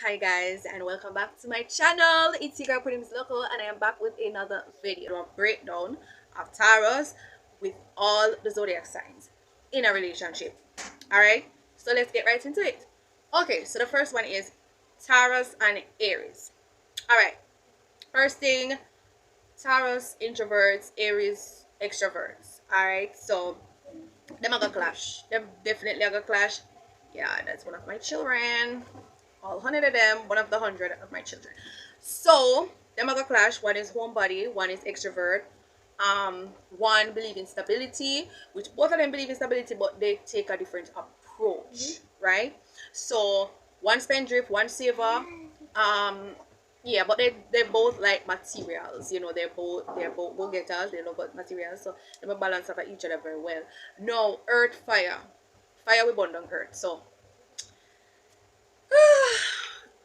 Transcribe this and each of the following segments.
Hi guys, and welcome back to my channel. It's your girl Pretty Miss Local, and I am back with another video, a breakdown of Taurus with all the zodiac signs in a relationship. Alright, so let's get right into it. Okay, so the first one is Taurus and Aries. Alright, first thing, Taurus introverts, Aries extroverts. Alright, so them are gonna clash. Them definitely are gonna clash. Yeah, that's one of my children. All 100 of them, one of the 100 of my children. So them are gonna clash. One is homebody, one is extrovert. One believe in stability, which both of them believe in stability, but they take a different approach, right? So one spendthrift, one saver. Yeah, but they both like materials. You know, they're both go getters. They love materials, so they balance off each other very well. No, earth, fire, fire we burn down earth. So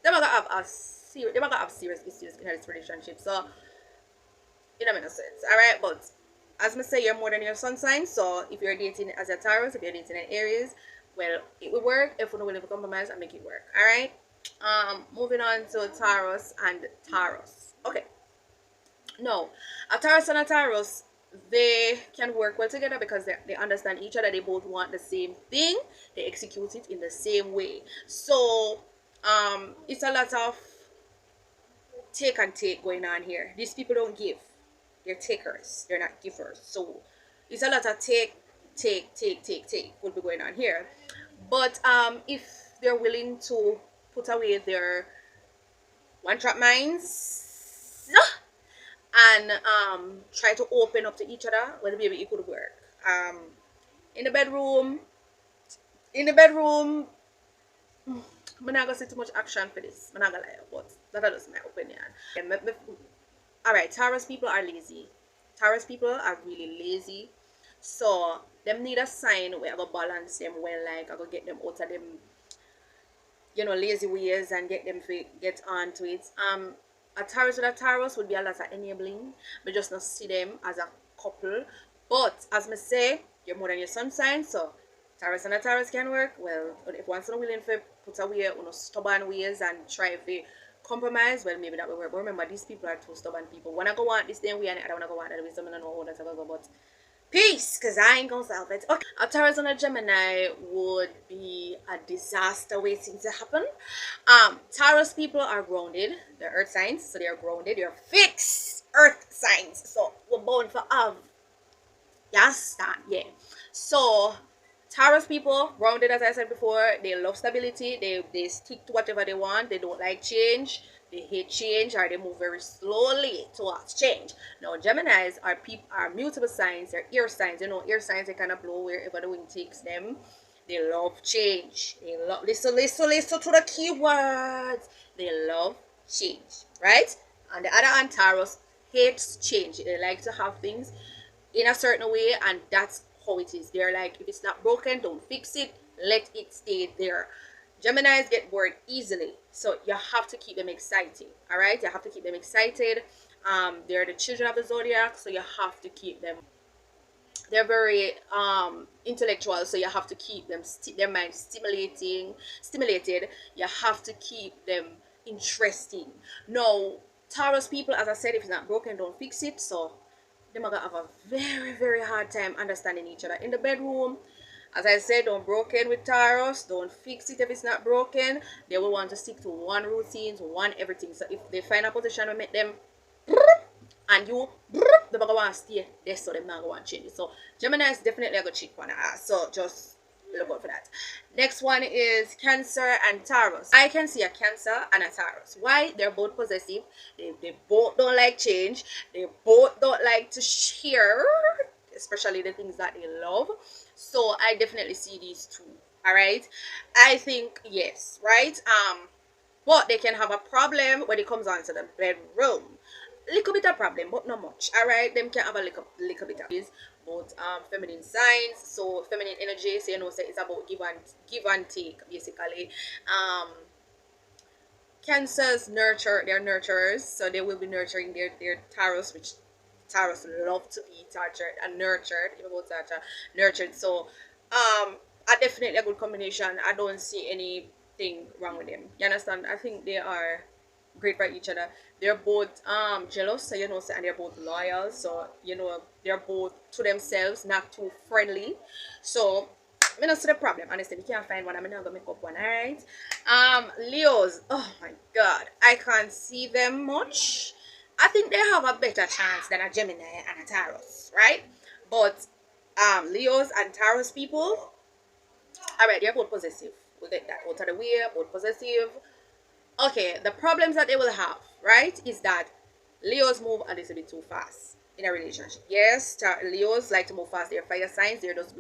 they're gonna have a serious, they're gonna have serious issues in this relationship. So it doesn't make no sense. Alright, but as I say, you're more than your sun sign. So if you're dating as a Taurus, if you're dating an Aries, well, it will work if we're not willing to compromise and make it work. Alright. Moving on to Taurus and Taurus. Okay. No, a Taurus and a Taurus, they can work well together because they understand each other. They both want the same thing. They execute it in the same way. So it's a lot of take and take going on here. These people don't give. They're takers. They're not givers. So it's a lot of take would be going on here. But if they're willing to put away their one trap minds and try to open up to each other, well, maybe it could work. In the bedroom, I'm not gonna say too much action for this. I'm not gonna lie, but that is my opinion. Alright, Taurus people are lazy. Taurus people are really lazy. So them need a sign where I go balance them well, like I go get them out of them, lazy ways and get them to get on to it. A Taurus with a Taurus would be a lot of enabling, but just not see them as a couple. But as I say, you're more than your sun sign, so Taurus and a Taurus can work. Well, if one's not willing to put away stubborn ways and try to compromise, well, maybe that will work. But remember, these people are two stubborn people. When I go want this damn way and I don't want to go want that way, so I don't know how that's going to go, but peace, because I ain't gonna solve it. Okay. A Taurus and a Gemini would be a disaster waiting to happen. Taurus people are grounded. They're earth signs, so they're grounded. They're fixed earth signs. So we're born for yes, that, yeah. So Taurus people, grounded as I said before, they love stability. They stick to whatever they want. They don't like change. They hate change, or they move very slowly towards change. Now Geminis are mutable signs. They're air signs. Air signs, they kind of blow wherever the wind takes them. They love change. They love listen to the keywords. They love change, right? On the other hand, Taurus hates change. They like to have things in a certain way, and that's how it is. They're like, if it's not broken, don't fix it, let it stay there. Geminis get bored easily, so you have to keep them excited. All right, you have to keep them excited. They're the children of the zodiac, so you have to keep them. They're very intellectual, so you have to keep them their mind stimulated. You have to keep them interesting. Now Taurus people, as I said, if it's not broken, don't fix it. So they're gonna have a very hard time understanding each other in the bedroom. As I said, don't broken with Taurus. Don't fix it if it's not broken. They will want to stick to one routine, to one everything. So if they find a position to make them and you they're gonna want to stay there, so they're not gonna want to change it. So Gemini is definitely a good cheat on the ass. So just look out for that. Next one is Cancer and Taurus. I can see a Cancer and a Taurus. Why? They're both possessive. They both don't like change. They both don't like to share, especially the things that they love. So I definitely see these two. All right, I think yes, right. But they can have a problem when it comes on to the bedroom. Little bit of problem, but not much. All right, them can have a little bit of this. Both feminine signs, so feminine energy. So so it's about give and take basically. Cancers nurture. They're nurturers, so they will be nurturing their Taurus, which Taurus love to be tortured and nurtured. Even about torture, nurtured. So, definitely a good combination. I don't see any thing wrong with them. You understand? I think they are great for each other. They're both jealous, so you know, and they're both loyal, so you know they're both to themselves, not too friendly. So I don't see the problem. Honestly, we can't find one. I'm not gonna make up one. Alright. Leos. Oh my god. I can't see them much. I think they have a better chance than a Gemini and a Taurus, right? But Leos and Taurus people, alright, they're both possessive. We'll get that out of the way, both possessive. Okay, the problems that they will have, right, is that Leos move a little bit too fast in a relationship. Yes, Leos like to move fast. They're fire signs. They're just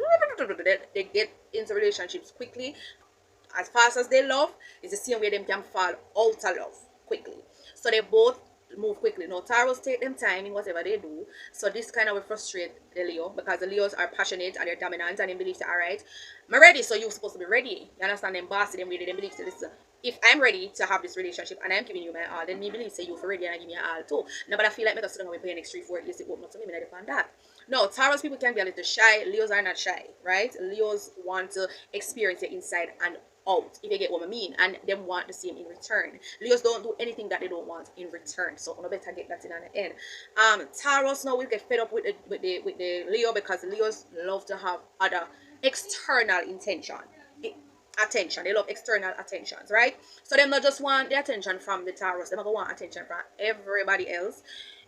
they get into relationships quickly, as fast as they love. It's the same way them can fall out of love quickly. So they both move quickly. Now Taurus take them time in whatever they do. So this kind of will frustrate the Leo, because the Leos are passionate and they're dominant and they believe that, alright, I'm ready, so you're supposed to be ready. You understand? Them bossy, them ready, them believe that, listen, if I'm ready to have this relationship and I'm giving you my all, then me believe say you for ready and I give me all too. No, but I feel like me just sitting away playing next 3-4 years to open up to me, and I depend that. No, Taurus people can be a little shy. Leos are not shy, right? Leos want to experience it inside and out, if you get what I mean, and them want the same in return. Leos don't do anything that they don't want in return, so I better get that in on the end. Taurus now will get fed up with the Leo, because Leos love to have other external attention. They love external attentions, right? So them not just want the attention from the Taurus, they want attention from everybody else,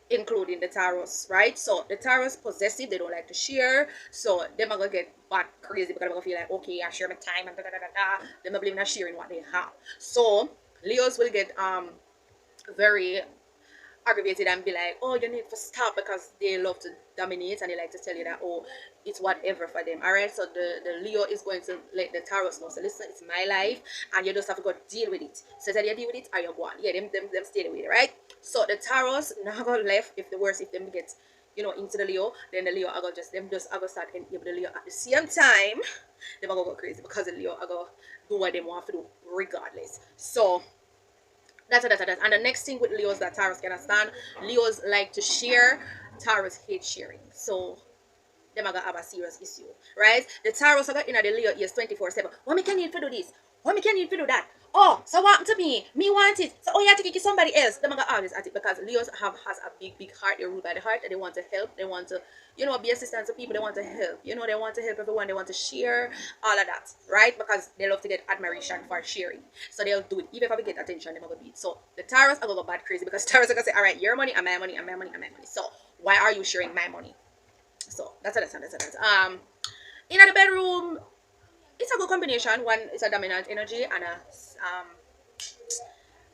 including the Taurus, right? So the Taurus possessive, they don't like to share, so them are gonna get bad crazy, because they're gonna feel like, okay, I share my time and da da da da. Them not believe in sharing what they have. So Leos will get very aggravated and be like, oh, you need to stop, because they love to dominate and they like to tell you that, oh, it's whatever for them. Alright, so the Leo is going to let the Taurus know, so listen, it's my life and you just have to go deal with it. So either you deal with it or you go on. Yeah, them stay with it, right? So the Taurus now go left, if the worst, if them get, you know, into the Leo, then the Leo are going just start enable the Leo at the same time. They're gonna go crazy, because the Leo are gonna do what they want to do regardless. So that's. And the next thing with Leos that Taurus cannot stand, Leos like to share, Taurus hate sharing. So them are gonna have a serious issue, right? The Taurus are gonna, the Leo is 24/7. What me can need to do this? What me can need to do that? Oh, so what happened to me? Me want it. So, oh, you have to give somebody else. Them are gonna always at it, because Leos has a big heart. They're ruled by the heart, and they want to help. They want to, be assistants to people. They want to help. They want to help everyone. They want to share all of that, right? Because they love to get admiration for sharing. So they'll do it. Even if I get attention, they're gonna do it. So the Taurus are gonna go bad crazy, because Taurus are gonna say, all right, your money and my money and my money and my money. So why are you sharing my money? So that's. In the bedroom, it's a good combination. One is a dominant energy and a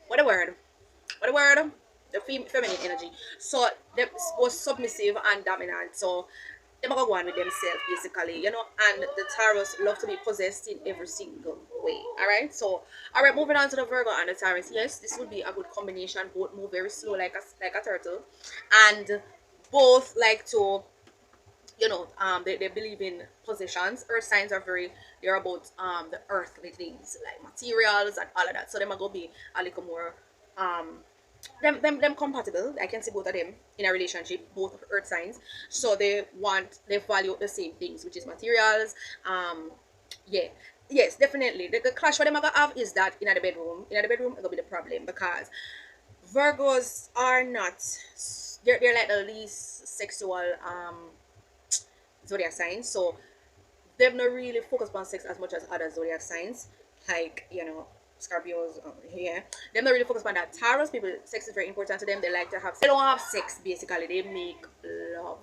what a word the feminine energy. So they was submissive and dominant, so they're gonna go on with themselves basically, and the Taurus love to be possessed in every single way. Alright, so alright, moving on to the Virgo and the Taurus. Yes, this would be a good combination. Both move very slow like a turtle, and both like to, they believe in possessions. Earth signs are they're about the earthly things like materials and all of that. So them are gonna be a little more them compatible. I can see both of them in a relationship, both earth signs. So they value the same things, which is materials. Yeah. Yes, definitely. The clash what them are gonna have is that in the bedroom it's gonna be the problem, because Virgos are not, they're like the least sexual zodiac signs, so they've not really focused on sex as much as other zodiac signs, like Scorpios. They've not really focused on that. Taurus people, sex is very important to them. They like to have sex. They don't have sex basically, they make love.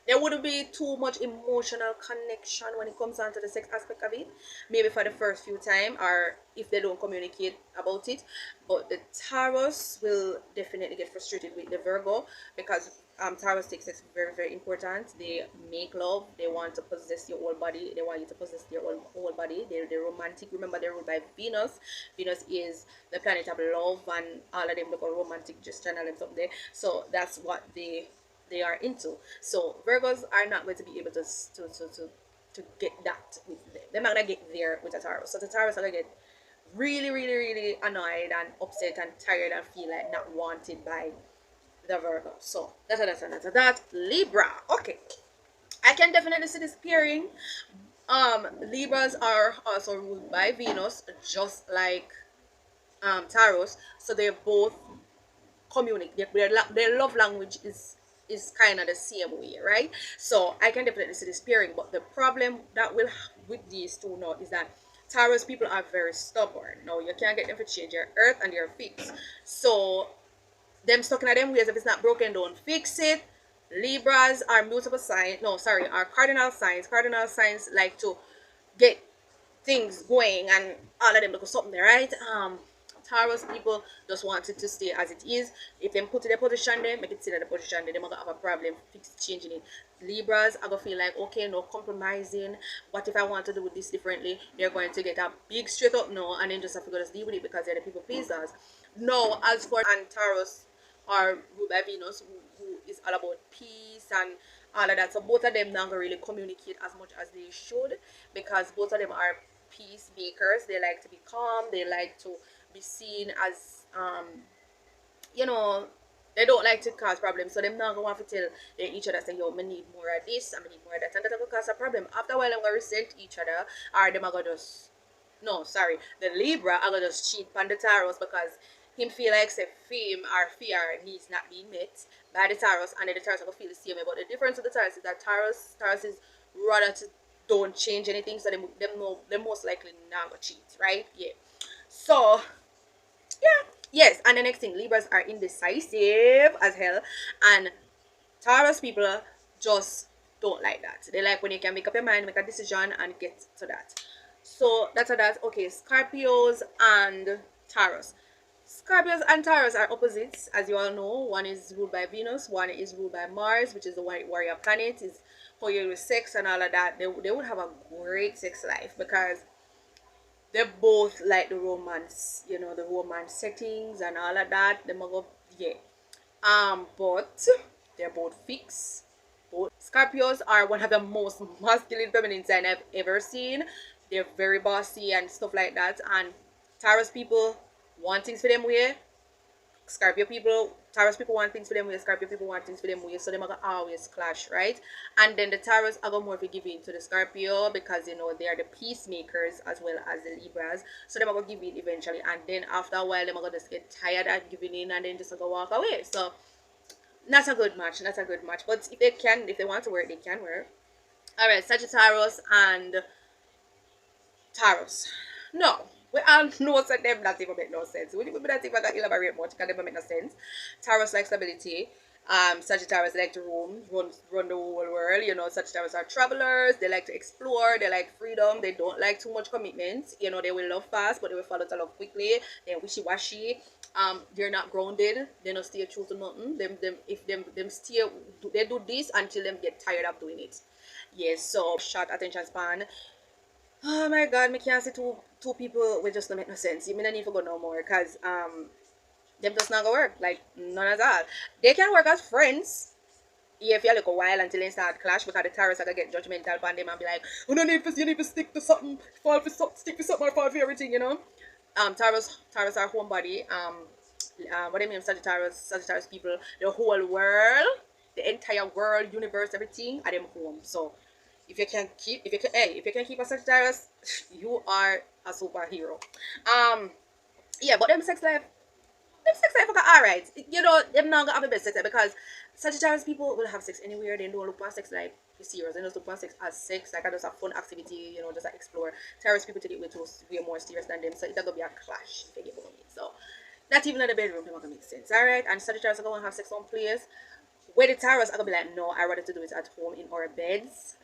There wouldn't be too much emotional connection when it comes down to the sex aspect of it, maybe for the first few time, or if they don't communicate about it. But the Taurus will definitely get frustrated with the Virgo, because Taurus takes sex very, very important. They make love. They want to possess your whole body. They want you to possess their whole body. They're romantic. Remember, they're ruled by Venus. Venus is the planet of love, and all of them look romantic, just channel them up there. So that's what they are into. So Virgos are not going to be able to get that with them. They're not gonna get there with the Taurus. So the Taurus are gonna get really, really, really annoyed and upset and tired and feel like not wanted by the Virgo. So that Libra. Okay, I can definitely see this pairing, Libras are also ruled by Venus, just like Taurus. So they're both communicate. Their love language is kind of the same way, right? So I can definitely see this pairing. But the problem that will with these two now is that Taurus people are very stubborn. Now you can't get them to change their earth and their fixed. So them stuck in them ways, if it's not broken, don't fix it. Libras are mutable signs. No, sorry, are cardinal signs. Cardinal signs like to get things going and all of them look something there, right? Taurus people just want it to stay as it is. If they put it in a position there, make it stay in the position there, they're gonna have a problem fix changing it. Libras are gonna feel like, okay, no compromising. What if I want to do this differently? They're going to get a big straight up no, and then just have to go to deal with it because they're the people pleasers. No, as for and Taurus are ruled by Venus, who is all about peace and all of that. So both of them not gonna really communicate as much as they should because both of them are peacemakers. They like to be calm. They like to be seen as you know, they don't like to cause problems. So them not gonna want to tell each other say, yo, me need more of this and me need more of that, and that will cause a problem. After a while I'm gonna resent each other, or them are gonna just no, sorry, the Libra are gonna just cheat on the Taurus because him feel like say fame or fear needs not being met by the Taurus, and then the Taurus are gonna feel the same way. But the difference with the Taurus is that Taurus is rather to don't change anything, so them know them most likely not gonna cheat, right? Yeah. So yeah, yes, and the next thing, Libras are indecisive as hell, and Taurus people just don't like that. They like when you can make up your mind, make a decision, and get to that. So that's that. Okay, Scorpios and Taurus. Scorpios and Taurus are opposites, as you all know. One is ruled by Venus, one is ruled by Mars, which is the warrior planet. Is how you with sex and all of that. They would have a great sex life because they both like the romance, you know, the romance settings and all of that. They go, yeah. But they're both fixed. Both Scorpios are one of the most masculine feminine sign I've ever seen. They're very bossy and stuff like that. And Taurus people want things for them way. Scorpio people, Taurus people want things for them way, Scorpio people want things for them way, so they're gonna always clash, right? And then the Taurus are gonna more give in to the Scorpio because you know they are the peacemakers as well as the Libras, so they're gonna give in eventually, and then after a while they're gonna just get tired at giving in and then just gonna walk away. So not a good match, not a good match. But if they want to work, they can work. Alright, Sagittarius and Taurus. No, we all know that them not even make no sense. We not even gonna elaborate much because they don't make no sense. Taurus like stability. Sagittarius like to run the whole world. You know, Sagittarius are travelers. They like to explore. They like freedom. They don't like too much commitment. You know, they will love fast, but they will follow to love quickly. They're wishy-washy. They're not grounded. They don't stay true to nothing. Them stay. They do this until them get tired of doing it. Yes. So short attention span. Oh my god, me can't see two people with just don't make no sense. You mean I need to go no more because them just not gonna work. Like none at all. They can work as friends. Yeah, if you look a while until they start clash because the Taurus are gonna get judgmental upon them and be like, oh no you need to stick to something, fall for something, stick to something or fall for everything, you know? Taurus are homebody. What do you mean Sagittarius people, the whole world, the entire world, universe, everything are them home. So if you can keep a Sagittarius, you are a superhero. Yeah, but them sex life alright. You know, them not gonna have the best sex life because Sagittarius people will have sex anywhere. They don't look for sex life serious. They just look for sex as sex, like just a fun activity, you know, just to explore. Taurus people take it way more serious than them, so it's gonna be a clash if they get me. So not even in the bedroom, they're not gonna make sense. Alright, and Sagittarius are gonna have sex someplace. Where the Taurus are gonna be like, no, I rather to do it at home in our beds.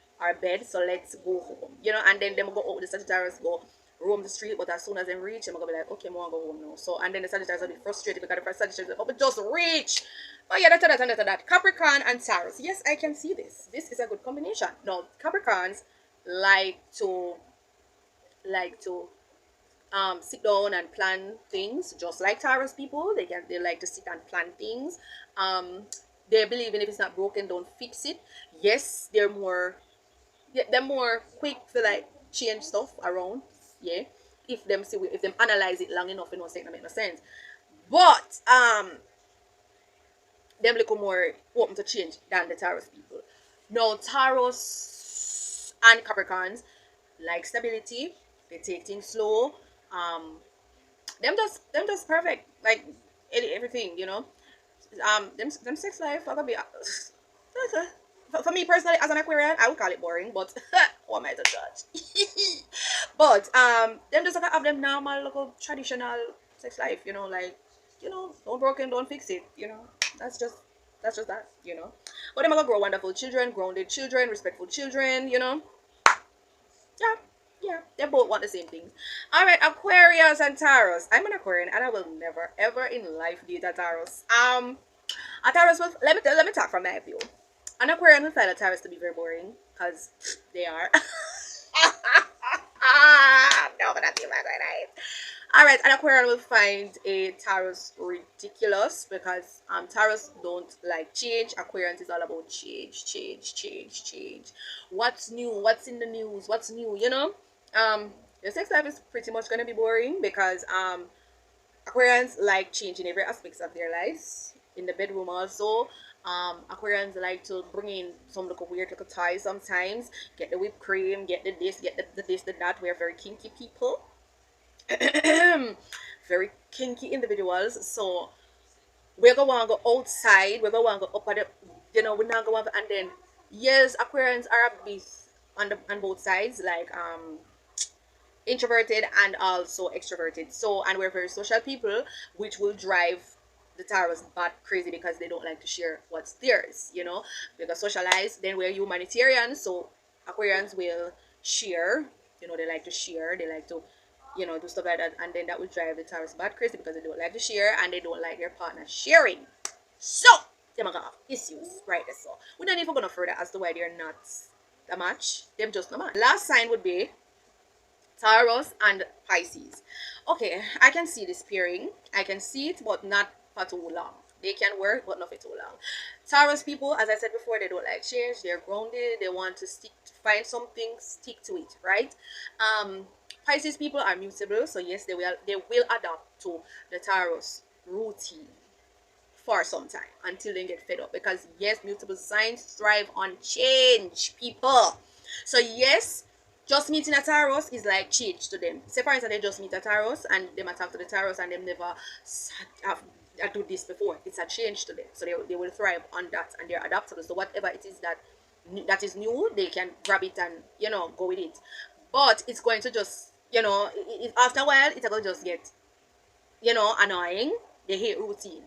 So let's go home. You know, and then them go out with the Sagittarius, go roam the street, but as soon as they reach, I'm gonna be like, okay, I want to go home now. So and then the Sagittarius will be frustrated because the first Sagittarius is like, oh, but just reach. But yeah, that. Capricorn and Taurus. Yes, I can see this. This is a good combination. Now, Capricorns like to sit down and plan things, just like Taurus people. They like to sit and plan things. They believe in if it's not broken, don't fix it. Yes, they're more quick to like change stuff around. Yeah, if them analyze it long enough, you know, saying that make no sense. But them little more open to change than the Taurus people. Now Taurus and Capricorns, like stability. They take things slow. Them just perfect. Like everything, you know. Them sex life are gonna be for me personally as an Aquarian, I would call it boring, but what am I to judge? But them just gonna have them normal local traditional sex life, you know, like, you know, don't broken, don't fix it, you know. That's just that's just that, you know. But them gonna grow wonderful children, grounded children, respectful children, you know. Yeah, yeah, they both want the same things. All right, Aquarius and Taurus. I'm an Aquarian, and I will never, ever in life date a Taurus. A Taurus will let me talk from my view. An Aquarian will find a Taurus to be very boring because they are. No, but that's right. All right, an Aquarian will find a Taurus ridiculous because Taurus don't like change. Aquarians is all about change, change, change, change. What's new? What's in the news? What's new? You know, your sex life is pretty much gonna be boring because Aquarians like changing every aspects of their lives. In the bedroom also, Aquarians like to bring in some little weird little toys sometimes. Get the whipped cream, get the this, get the this, the that. We're very kinky people. Very kinky individuals. So we're gonna wanna go outside, we're gonna wanna go up at the, you know, we're not gonna, and then yes, Aquarians are a bit on both sides, like introverted and also extroverted. So, and we're very social people, which will drive the Taurus bat crazy because they don't like to share what's theirs, you know. We're gonna socialize. Then we're humanitarian, so Aquarians will share, you know, they like to share, they like to, you know, do stuff like that, and then that will drive the Taurus bat crazy because they don't like to share and they don't like their partner sharing. So they're gonna have issues, right? So we're not even gonna further as to why they're not a match. Them just no match. Last sign would be Taurus and Pisces. Okay, I can see this pairing. I can see it, but not for too long. They can work, but not for too long. Taurus people, as I said before, they don't like change. They're grounded. They want to find something, stick to it, right? Pisces people are mutable, so yes, they will adapt to the Taurus routine for some time until they get fed up, because yes, mutable signs thrive on change, people. So yes, just meeting a Taurus is like change to them. Say for instance, they just meet a Taurus and they might talk to the Taurus and them never have do this before. It's a change to them, so they will thrive on that and they're adaptable. So whatever it is that is new, they can grab it and, you know, go with it. But it's going to just, you know, after a while it's going to just get, you know, annoying. They hate routine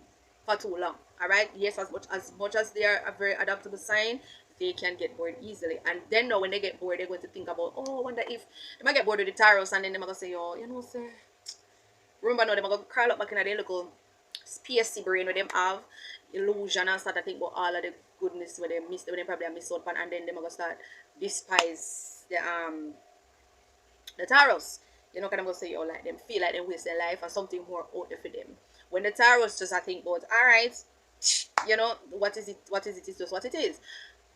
for too long. All right, yes, as much as they are a very adaptable sign, they can get bored easily. And then now when they get bored, they're going to think about, oh, I wonder if they might get bored with the Taurus, and then they're going to say, oh, you know, sir, remember now they're going to crawl up back in their little PSC brain where them have illusion and start to think about all of the goodness where they missed, where they probably miss out on, and then they're going to start despise the Taurus. You know, kind of going to say, oh, like them feel like they waste their life or something more out there for them. When the Taurus just, I think about, all right, you know, what is it is just what it is.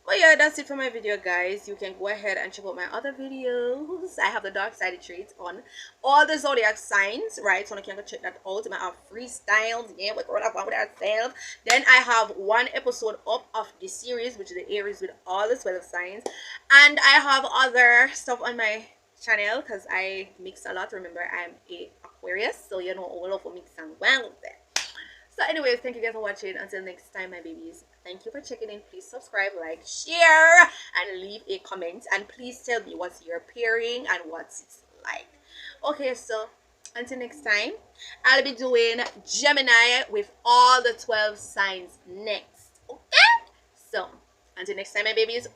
But yeah, that's it for my video, guys. You can go ahead and check out my other videos. I have the dark side traits on all the zodiac signs, right? So you can go check that out. I have freestyles, yeah, we're going to have with ourselves. Then I have one episode up of the series, which is the Aries with all the 12 signs. And I have other stuff on my channel because I mix a lot. Remember, I'm a Aquarius, so you know all of mix and well there. So anyways, thank you guys for watching. Until next time, my babies, thank you for checking in. Please subscribe, like, share, and leave a comment. And please tell me what's your pairing and what's it like. Okay, so until next time, I'll be doing Gemini with all the 12 signs next. Okay? So until next time, my babies.